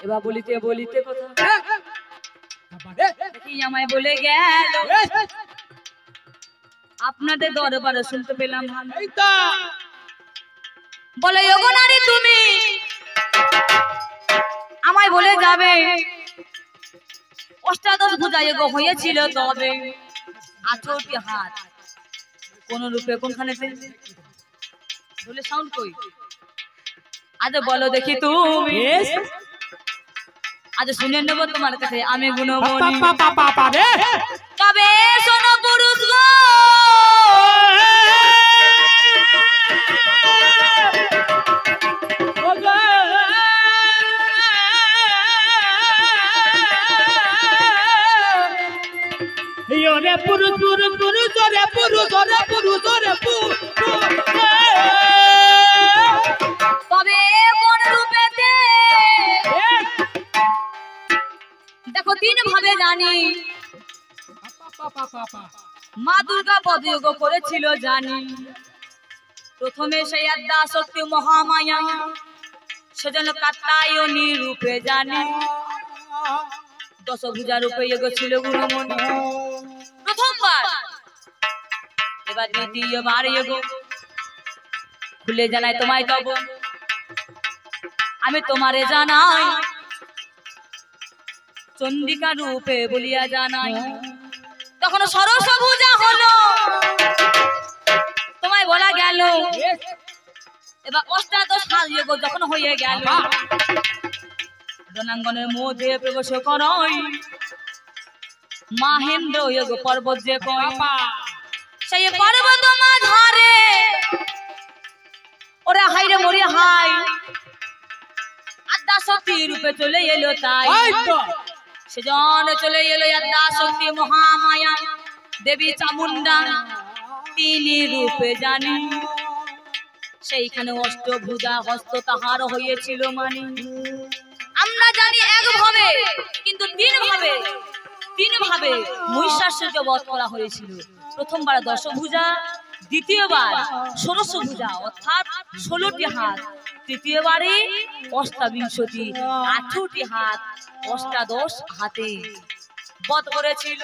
এবার বলিতে বলিতে কথা কি আমায় বলে গেল আপনাদের দরবারে শুনতে পেলাম বলে ওগো নারী তুমি আমায় বলে যাবে অষ্টাদশ ভুজা গো হয়েছিল তবে 18টি হাত কোন রূপে কোনখানে বলে সাউন্ড কই আজ বলো দেখি তুমি আজ শুনে নেব তোমার কাছে আমি গুণমণি তবে শোনো পুরুষ গো পুরুষ পুরুষ পুরুষ রে পুরুষ রে পুরুষ রে তবে কোন রূপেতে দেখো তিন ভাবে জানি মা দুর্গা পদযোগ করেছিল জানি প্রথমে সেই আদ্যা শক্তি মহামায়া সেজন্য কাত্যায়নী রূপে জানি দশভুজা রূপে ছিল গুণমণি প্রথমবার এবার দ্বিতীয়বার খুলে জানাই তোমায় তব আমি তোমারে জানাই চন্ডিকা রূপে বলিয়া জানাই তখন সরসভুজা হলো তোমায় বলা গেল এবার অষ্টাদশ হাত যখন হয়ে গেল রণাঙ্গনের মধ্যে প্রবেশ করই মাহেন্দ্র পর্বত যে সেই পর্বত মাঝারে ওরা হাইরে মরে হাই আদ্যা শক্তি রূপে চলে এলো তাই সেজন চলে এলো আদ্যা শক্তি মহামায়া দেবী চামুন্ডা তিনি রূপে জানি সেইখানে অষ্টভুজা হস্ত তাহার হয়েছিল মানি আমরা জানি এক ভাবে কিন্তু তিন ভাবে মহিষাসুরকে বধ করা হয়েছিল প্রথমবার দশভুজা দ্বিতীয়বার ষোড়শভুজা অর্থাৎ 16টি হাত তৃতীয়বারে অষ্টাবিংশতি 18টি হাত অষ্টাদশ হাতে বধ করেছিল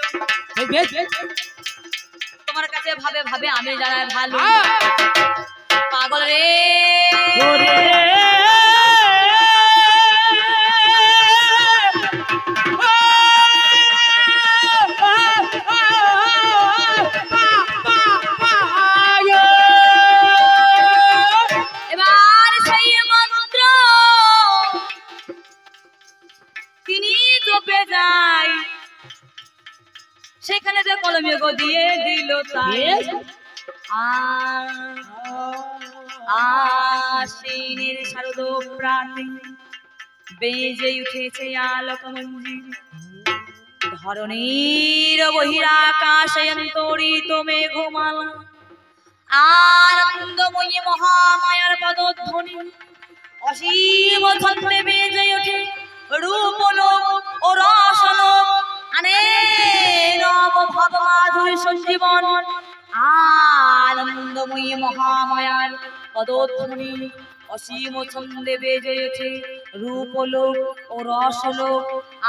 তোমার কাছে ভাবে ভাবে আমি জানাই ভালো পাগল রে সেখানে যে কলমে গো দিয়ে দিল তাই আশ্বিনের শারদ প্রাতে বেজে উঠেছে আলোক মঞ্জির ধরণীর বহিরাকাশয়ন্তরিত মেঘমালা আনন্দময়ী মহামায়ার পদধ্বনি অসীম ছন্দে বেজে ওঠে রূপলোক ও রসলোক আনে নব ভব মাধুরী সঞ্জীবন আনন্দময়ী মহামায়ার পদধ্বনি অসীম ছন্দে বেজে ওঠে রূপলোক ও রসলোক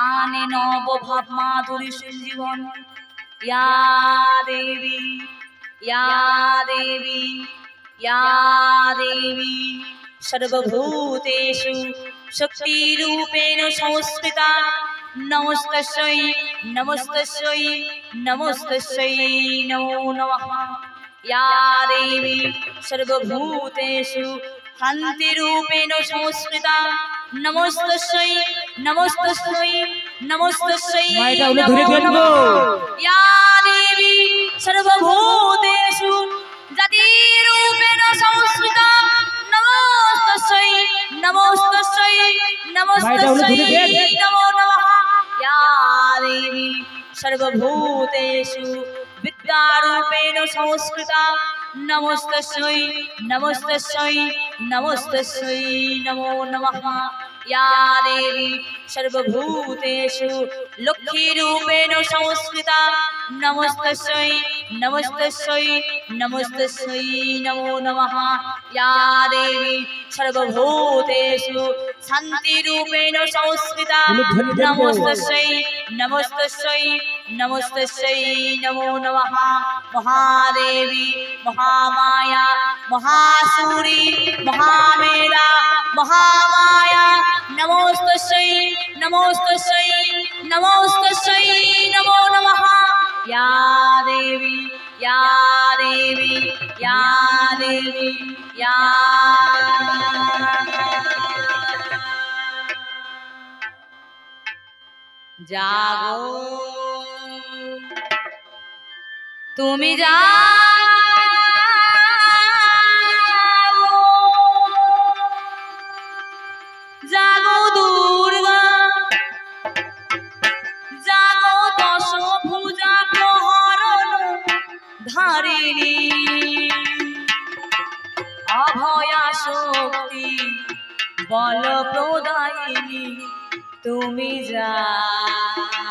আনে নব ভাব মাধুরী সঞ্জীবন ইয়া দেবী ইয়া দেবী ইয়া দেবী সর্বভূতেষু শক্তি রূপেণ সংস্থিতা নমস্তস্यै নমস্তস্यै নমস্তস্यै নমো নমঃ या देवी सर्वभूतेषु शान्ति रूपेण संस्कृता नमस्तस्यै नमस्तस्यै नमस्तस्यै या देवी सर्वभूतेषु जति रूपेण संस्कृता नमस्तस्यै नमस्तस्यै नमस्तस्यै नमो नमः या देवी सर्वभूतेषु विद्यारूपेण संस्कृता नमस्तस्यै नमस्तस्यै नमस्तस्यै नमो नमः या देवी सर्वभूतेषु लक्ष्मीरूपेण संस्कृता नमस्तस्यै नमस्तस्यै नमस्तस्यै नमो नमः या देवी सर्वभूतेषु शान्तिरूपेण संस्थिता नमस्तस्यै नमस्तस्यै नमस्तस्यै नमो नमः महादेवी महामाया महासूरी महामेला महामाया नमस्तस्यै नमस्तस्यै नमस्तस्यै नमो नमः या देवी या देवी या देवी या जागो তুমি जागो जागो दुर्गा जागो दश भुजा प्रहरण धारिणी अभया शक्ति बल प्रदायिनी তুমি जागो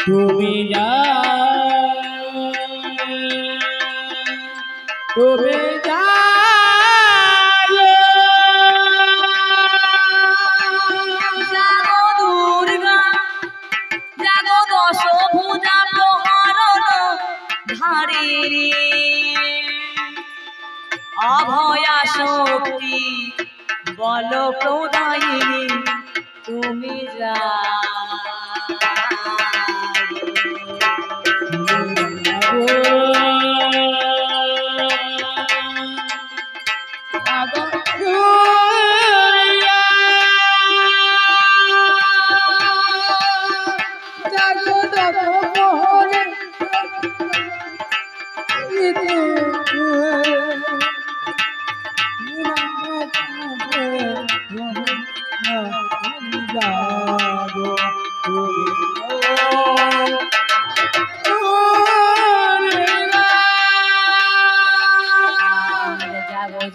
তুমি তুমি जागो दुर्गा जागो दश भुजा प्रहरण धारिणी अभया शक्ति बल प्रदायिनी তুমি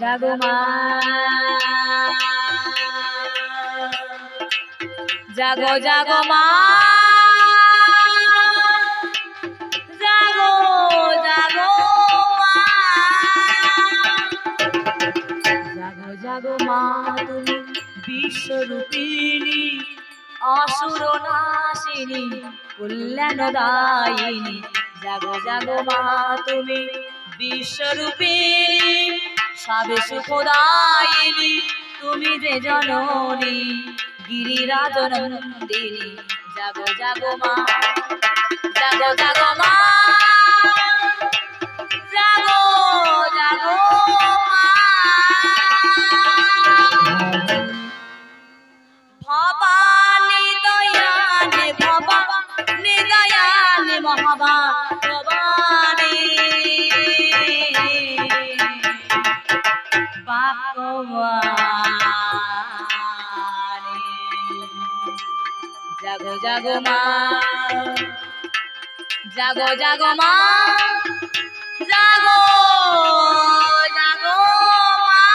जागो माँ जागो जागो माँ जागो जागो माँ जागो जागो माँ तुम विश्वरूपिणी असुर नाशिनी कल्याणदायिनी जागो जागो माँ तुम्हें विश्वरूपिणी सबे सुखदायिनी তুমি যে জননী गिरिराज नंदिनी जागो जागो माँ जागो जागो माँ जागो जागो माँ भवानी दयाने भवानी दयाने भवानी जागो जागो माँ जागो जागो माँ जागो जागो माँ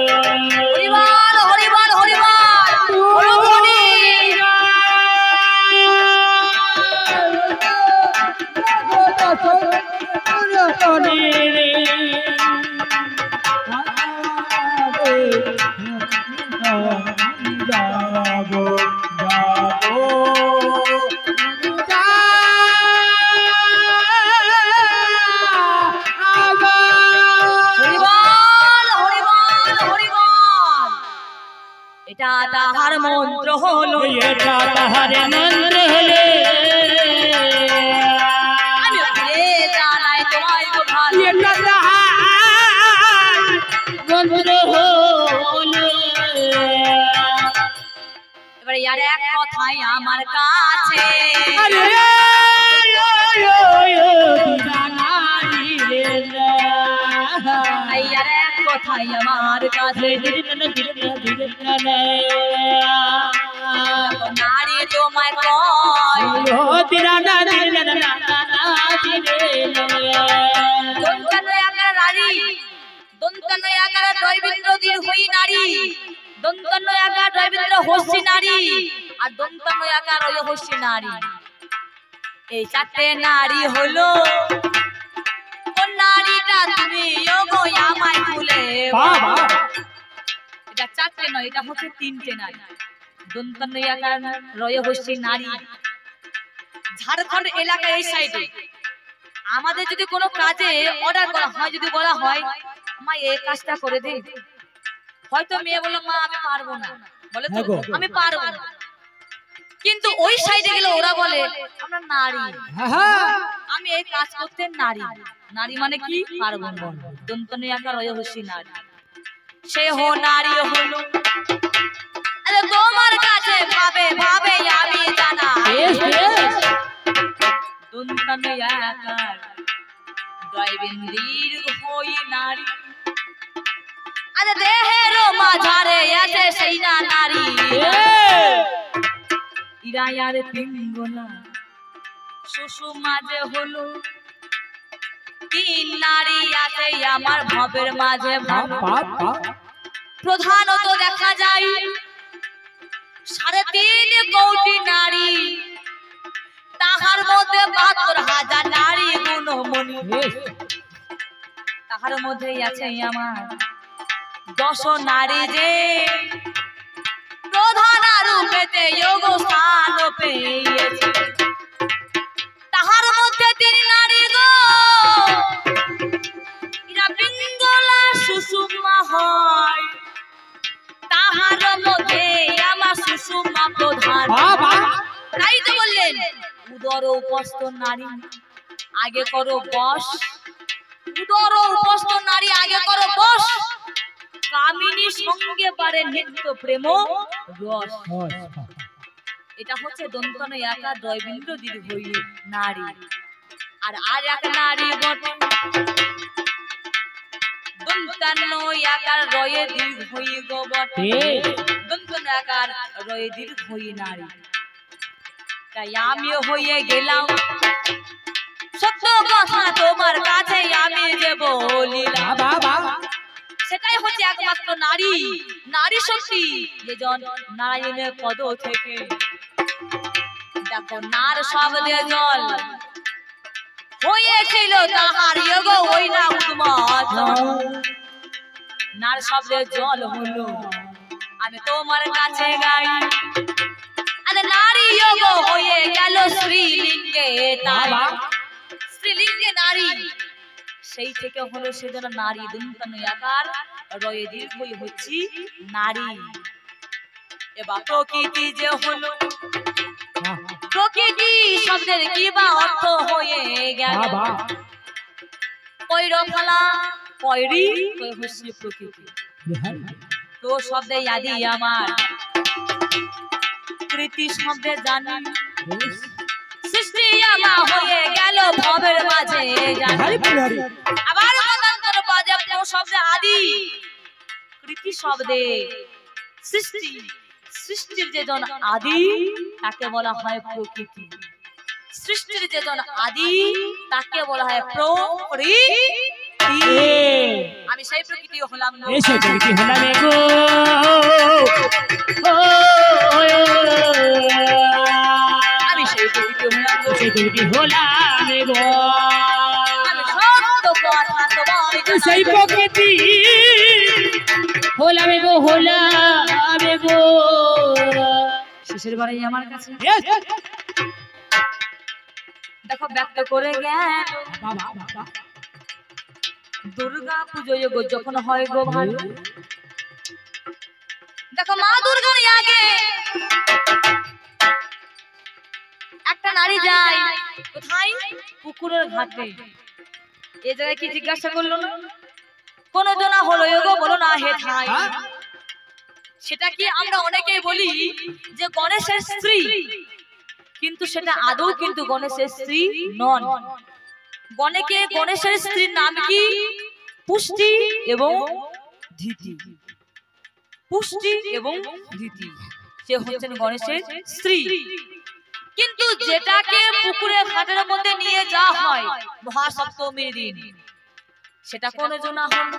हरिवाल हरिवाल हरिवाल हरभनी এটা তাহার মন্ত্র হলো এটা তাহার মন্ত্র হলে আমি ফিরে জানাই তোমায় গো ভালো এটা তাহার মন্ত্র হলে এবারে ইয়ার এক কথাই আমার কাছে আরে ইয়ার এক কথাই আমার কাছে নারী তোমায় কয় দন্তনয় আকার নারী দন্তনয় আকার দৈবিন্দ্র দিন হই নারী দন্তনয় হস্যি নারী আর দন্তান্ন একার রয় হস্যি নারী। এই চারটে নারী হলো কোন নারীটা তুমি ওগো আমায় ভুলে। এটা চারটে নয়, এটা হচ্ছে তিনটে নারী। দন্তান্ন একার রয় হস্যি নারী। ঝাড়খণ্ড এলাকায় এই সাইডে আমাদের যদি কোনো কাজে অর্ডার করা হয়, যদি বলা হয় মা এই কাজটা করে দে, হয়তো মেয়ে বললো মা আমি পারবো না, বলে তো আমি পারবো না, কিন্তু ওই সাইডে গেলে ওরা বলে আমরা নারী, আমি এই কাজ করতে নারী। নারী মানে কি? পারবো না। দন্তনে আকার রয় হস্যি নারী। সে হো নারী হলো তোমার কাছে ভাবে ভাবে আমি জানা। দন্তনে আকার দয়বিন্দীর হই নারী। আরে দেহের মাঝারে আছে সেই না নারী। ইরায়ার পিঙ্গলা শুশু মাঝে হলো তিন নারী আছে আমার ভবের মাঝে। প্রধানত দেখা যায় 3.5 কোটি নারী, তাহার মধ্যে 72,000 নারী গুণমণি। তাহার মধ্যে আছে আমার 10 নারী যে প্রধান রূপেতে যোগ স্থান পেয়েছে। তাহার মধ্যে 3 নারী গো ইরা পিঙ্গলা সুষুম্মা হয়। তাহার মধ্যে আমার সুষুম্মা প্রধান। তাই তো বললেন উদর উপস্থ নারী আগে করো বশ। উদর উপস্থ নারী আগে করো বশ। কামিনী সঙ্গে পারে নিত্য প্রেম রস। এটা হচ্ছে দন্তনে একা দয়বিন্দু দিদি হই নারী। আর এক নারী বটে দন্তান্ন একার রয়ে দীর্ঘ হই গো বটে। দন্তন একার রয়ে দীর্ঘ হই নারী। তাই আমিও হয়ে গেলাম সত্য কথা তোমার কাছে আমি যে বলিলাম। সেটাই হচ্ছে একমাত্র নারী, নারী শক্তি। যেজন নারায়ণের পদ থেকে দেখো নার শব্দে জল হয়েছিল তাহার যোগ ওই না উন্মাদ। নার শব্দে জল হলো আমি তোমার কাছে গাই। আরে নারী যোগ হয়ে গেল স্ত্রীলিঙ্গে। তাই স্ত্রীলিঙ্গে নারী, সেই থেকে হলো সেজন্য নারী। দন্তন্য আকার রয়ে দীর্ঘ হচ্ছি নারী। এবার প্রকৃতি যে হলো, প্রকৃতি শব্দের কি বা অর্থ হয়ে গেল? পৈর ফলা পৈরি হচ্ছে প্রকৃতি। তো শব্দে আদি আমার কৃতি শব্দে জানি। সৃষ্টি আমা হয়ে গেল ভবের মাঝে জানি। আবার মতান্তর বাজে শব্দে আদি কৃতি শব্দে সৃষ্টি। সৃষ্টির যেজন আদি তাকে বলা হয় প্রকৃতি। সৃষ্টির যেজন আদি তাকে বলা হয় প্রকৃতি। আমি সেই প্রকৃতি হলাম গো। সেই প্রকৃতি হলাম গো। আমি সেই প্রকৃতি হলাম গো। সেই প্রকৃতি হলাম গো। আমি সত্য কথা তোমায় সেই প্রকৃতি হলাম গো, হলাম গো। শেষের বারে আমার কাছে দেখো ব্যক্ত করে গেল দুর্গা পুজোয় গো যখন হয় গো ভালো। দেখো মা দুর্গার আগে একটা নারী যায় কোথায়? পুকুরের ঘাটে। এই জায়গায় কি জিজ্ঞাসা করলো না? কোন জনা হলো গো বলো না হে ঠাই। সেটা কি আমরা অনেকেই বলি যে গণেশের স্ত্রী, কিন্তু সেটা আদৌ কিন্তু গণেশের স্ত্রী নন। গণেশের স্ত্রীর নাম কি? পুষ্টি এবং ধৃতি। পুষ্টি এবং ধৃতি, সে হচ্ছেন গণেশের স্ত্রী। কিন্তু যেটাকে পুকুরে ঘাটের মধ্যে নিয়ে যাওয়া হয় মহাসপ্তমীর দিন, সেটা কোন জনা হল?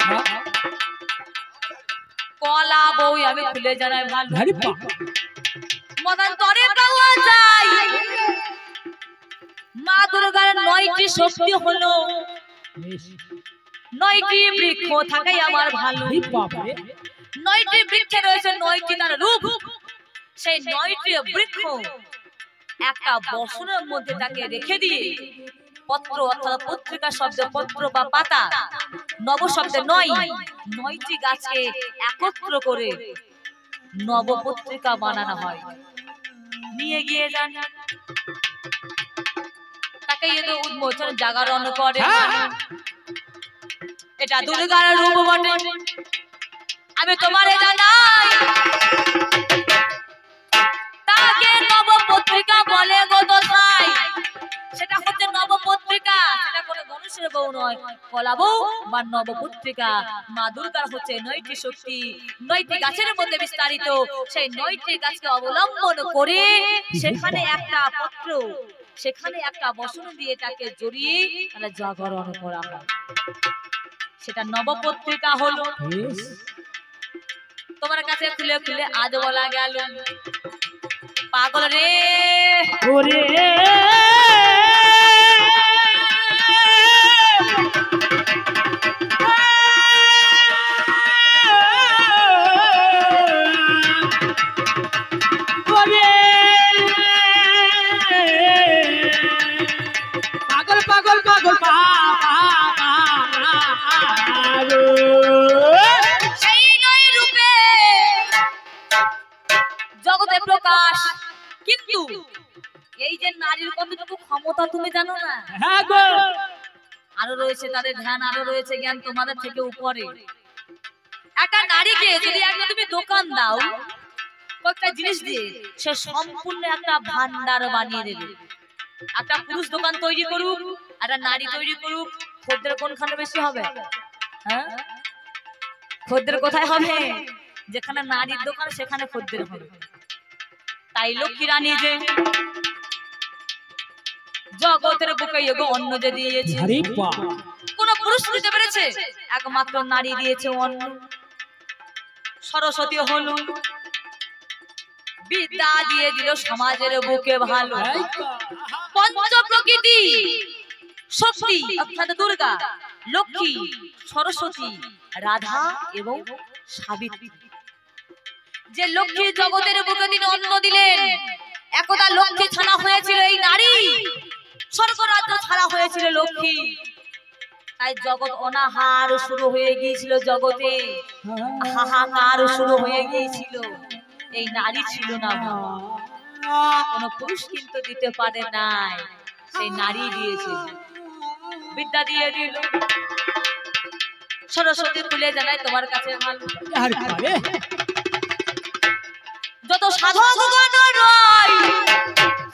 কলা বউ আমি খুলে জানাই ভালো আরে বাহ মদন তরে পাওয়া যায় মা দুর্গার 9টি শক্তি হলো 9টি বৃক্ষ থাকাই আমার ভালো আরে বাপ রে 9টি বৃক্ষে রয়েছে 9টি তার রূপ সেই 9টি বৃক্ষ একটা বসনের মধ্যে তাকে রেখে দিয়ে পত্র অর্থাৎ পত্রিকা শব্দ পত্র বা পাতা নব শব্দে 9টি গাছকে একত্র করে নব পত্রিকা বানানো হয় নিয়ে গিয়ে যান তাকে এদের উন্মোচন জাগরণ করে এটা দুর্গার রূপ বটে আমি তোমারে জানাই তাকে নব পত্রিকা বলে গো দোসাই সেটা হচ্ছে নব পত্রিকা সেটা কোনো মানুষের বউ নয় কলা বউ বা নব পত্রিকা মা দুর্গার হচ্ছে 9টি শক্তি 9টি গাছের মধ্যে বিস্তারিত সেই 9টি গাছকে অবলম্বন করে সেখানে একটা পত্র সেখানে একটা বসন দিয়ে তাকে জড়িয়ে তাহলে জাগরণ করা হয় সেটা নব পত্রিকা হলো তোমার কাছে খুলে খুলে আজ বলা গেল পাগল রে ওরে পাগল পাগল পাগল সেই নয় রূপে জগতে প্রকাশ কিন্তু এই যে নারীর কতটুকু ক্ষমতা তুমি জানো না হ্যাঁ গো আরো রয়েছে তাদের ধ্যান আরো রয়েছে জ্ঞান তোমাদের থেকে উপরে একটা নারীকে যদি একটা তুমি দোকান দাও কয়েকটা জিনিস দিয়ে সে সম্পূর্ণ একটা ভান্ডার বানিয়ে দেবে একটা পুরুষ দোকান তৈরি করুক একটা নারী তৈরি করুক খদ্দের কোনখানে বেশি হবে হ্যাঁ খদ্দের কোথায় হবে যেখানে নারীর দোকান সেখানে খদ্দের হবে তাই লক্ষ্মী রানী যে জগতের বুকে এগো অন্ন যে দিয়েছে আরে বাহ কোন পুরুষ দিতে পেরেছে একমাত্র নারী দিয়েছে অন্ন সরস্বতী হলো বিদ্যা দিয়ে দিল সমাজের বুকে ভালো পঞ্চ প্রকৃতি শক্তি অর্থাৎ দুর্গা লক্ষ্মী সরস্বতী রাধা এবং সাবিত্রী যে লক্ষ্মী জগতের বুকে তিনি অন্ন দিলেন একদা লক্ষ্মী ছাড়া হয়েছিল এই নারী স্বর্গরাজ্য ছাড়া হয়েছিল লক্ষ্মী তাই জগৎ অনাহার শুরু হয়ে গিয়েছিল জগতে হাহাকার শুরু হয়ে গিয়েছিল এই নারী ছিল না কোন পুরুষ কিন্তু দিতে পারে নাই সেই নারী দিয়েছে বিদ্যা দিয়ে দিল সরস্বতী তুলে জানাই তোমার কাছে ভালো আরে বাবা যত সাধকগণ রয়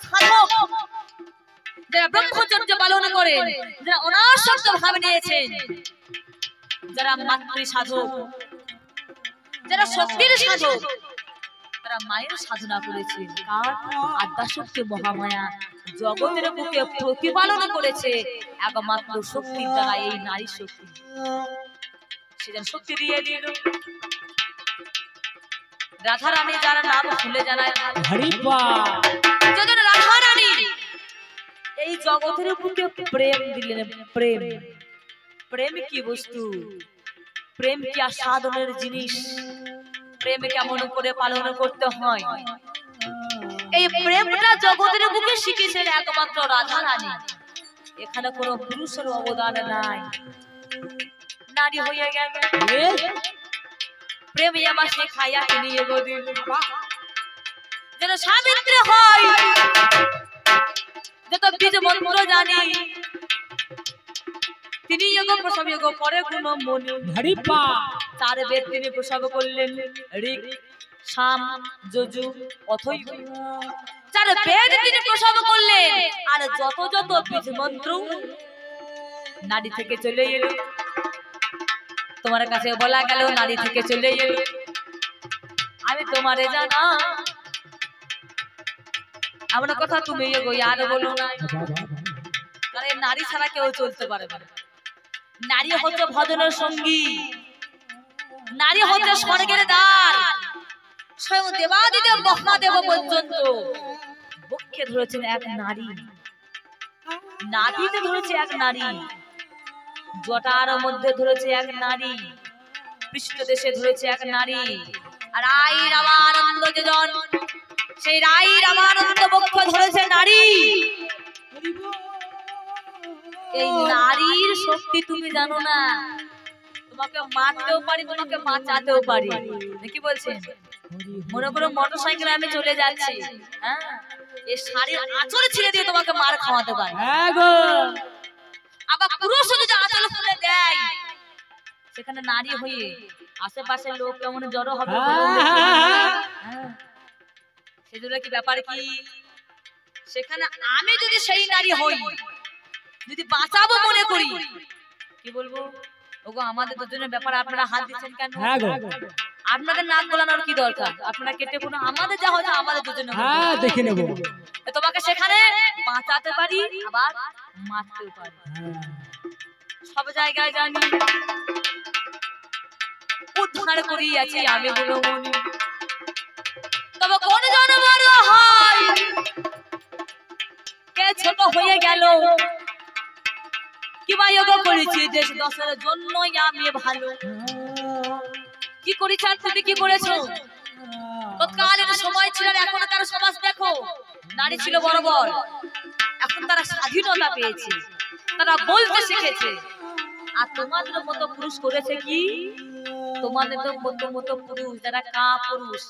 সাধক যারা ব্রহ্মচর্য পালন করেন যারা অনাসক্ত ভাবে নিয়েছেন যারা মাতৃ সাধক যারা শক্তির সাধক তারা মায়ের সাধনা করেছে কার আদ্যাশক্তি মহামায়া জগতের বুকে প্রতিপালন করেছে একমাত্র শক্তির দ্বারা এই নারী শক্তি সেজন শক্তি দিয়ে দিল রাধা রানী যার নাম ভুলে জানায় আরে বাহ যদি রাধা রানী এই জগতের বুকে প্রেম দিলেন প্রেম প্রেম কি বস্তু প্রেম কি আস্বাদনের জিনিস প্রেম কেমন করে পালন করতে হয় এই প্রেমটা জগতের বুকে শিখেছেন একমাত্র রাধা রানী এখানে কোনো পুরুষের অবদান নাই নারী হয়ে গেল প্রেম আমার শেখাইয়া নিয়ে গদিল যেন সাবিত্রী হয় যত বীজ মন্ত্র জানি তিনি যোগ প্রসব যোগ পরে কোন মনে আরে বাহ চার বেদ তিনি প্রসব করলেন ঋক সাম যজু অথৈব চার বেদ তিনি প্রসব করলেন আর যত যত বীজ মন্ত্র নারী থেকে চলে এলো তোমার কাছে বলা গেল নারী থেকে চলে এলো আমি তোমারে জানা আমার কথা তুমি এগো আর বলো না কারণ নারী ছাড়া কেউ চলতে পারে না নারী হচ্ছে ভজনের সঙ্গী নারী হচ্ছে স্বর্গের দ্বার। স্বয়ং দেবাদিদেব মহাদেব পর্যন্ত বক্ষে ধরেছেন এক নারী, নাভিতে ধরেছে এক নারী, জটার মধ্যে ধরেছে এক নারী, পৃষ্ঠদেশে ধরেছে এক নারী। আর রাই রামানন্দ যেজন, সেই রাই রামানন্দ বক্ষ ধরেছে নারী। এই নারীর শক্তি তুমি জানো না, তোমাকে মারতেও পারি, তোমাকে বাঁচাতেও পারি। কি বলছেন? মনে করো মোটরসাইকেলে আমি চলে যাচ্ছি, হ্যাঁ, এই শাড়ির আঁচল ছিঁড়ে দিয়ে তোমাকে মার খাওয়াতে পারি। আবার পুরুষ যদি আঁচল খুলে দেয়, সেখানে নারী হয়ে আশেপাশের লোক কেমন জড়ো হবে? সেজন্য কি ব্যাপার কি, সেখানে আমি যদি সেই নারী হই, যদি বাঁচাবো মনে করি, কি বলবো, ওগো আমাদের দুজনের ব্যাপারে আপনারা হাত দিচ্ছেন কেন? আপনাদের নাক গলানোর কি দরকার? আপনারা কেটে কোনো, আমাদের যা হচ্ছে আমাদের দুজনের দেখে নেব। তোমাকে সেখানে বাঁচাতে পারি, আবার মারতেও পারি। সব জায়গায় জানি উদ্ধার করিয়াছি আমি বলো মনি। তবে কোন জন বড় হয়, কে ছোট হয়ে গেল, কি বায়োগ করেছি দেশ দশের জন্যই আমি ভালো। কি করেছ তুমি, কি করেছো? তৎকালীন সময় ছিল, এখনকার সমাজ দেখো, নারী ছিল বরাবর, এখন তারা স্বাধীনতা পেয়েছে, তারা বলতে শিখেছে। আর তোমাদের মতো পুরুষ করেছে কি, তোমাদের মতো পুরুষ যারা কা পুরুষ,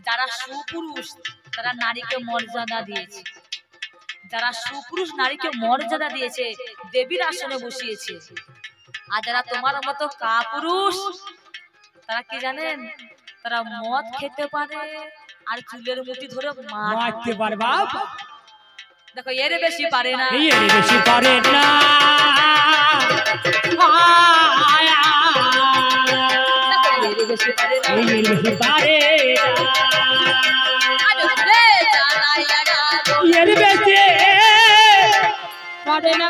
যারা সুপুরুষ, তারা নারীকে মর্যাদা দিয়েছে। যারা সুপুরুষ নারীকে মর্যাদা দিয়েছে, দেবীর আসনে বসিয়েছে। আর যারা তোমার মতো কা পুরুষ, তারা কি জানেন, তারা মদ খেতে পারে আর চুলের মুঠি ধরে মারতে পারে। বাবা দেখো, এর বেশি পারে না, এর বেশি পারে না। এর বেশি পারে না, এর বেশি পারে না। এর বেশি পারে না।